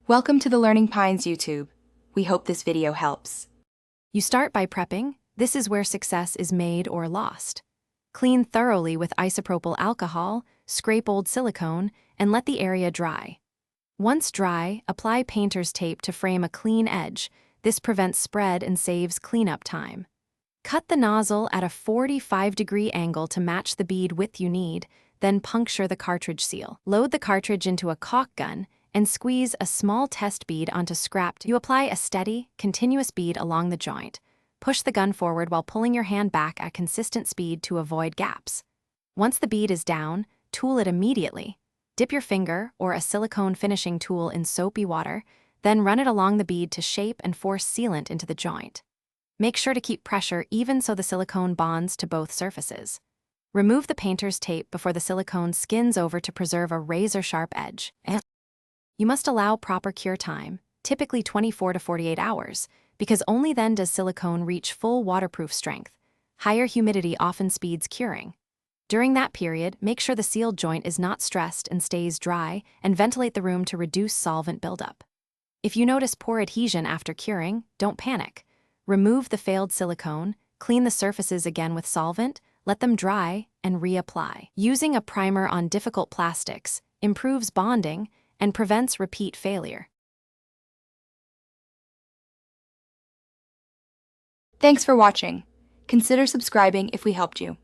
Welcome to the Learning Pines YouTube. We hope this video helps. You start by prepping. This is where success is made or lost. Clean thoroughly with isopropyl alcohol, scrape old silicone, and let the area dry. Once dry, apply painter's tape to frame a clean edge. This prevents spread and saves cleanup time. Cut the nozzle at a 45-degree angle to match the bead width you need, then puncture the cartridge seal. Load the cartridge into a caulk gun and squeeze a small test bead onto scrap. You apply a steady, continuous bead along the joint. Push the gun forward while pulling your hand back at consistent speed to avoid gaps. Once the bead is down, tool it immediately. Dip your finger or a silicone finishing tool in soapy water, then run it along the bead to shape and force sealant into the joint. Make sure to keep pressure even so the silicone bonds to both surfaces. Remove the painter's tape before the silicone skins over to preserve a razor-sharp edge. You must allow proper cure time, typically 24 to 48 hours, because only then does silicone reach full waterproof strength. Higher humidity often speeds curing. During that period, make sure the sealed joint is not stressed and stays dry, and ventilate the room to reduce solvent buildup. If you notice poor adhesion after curing, don't panic. Remove the failed silicone, clean the surfaces again with solvent, let them dry, and reapply. Using a primer on difficult plastics improves bonding and prevents repeat failure. Thanks for watching. Consider subscribing if we helped you.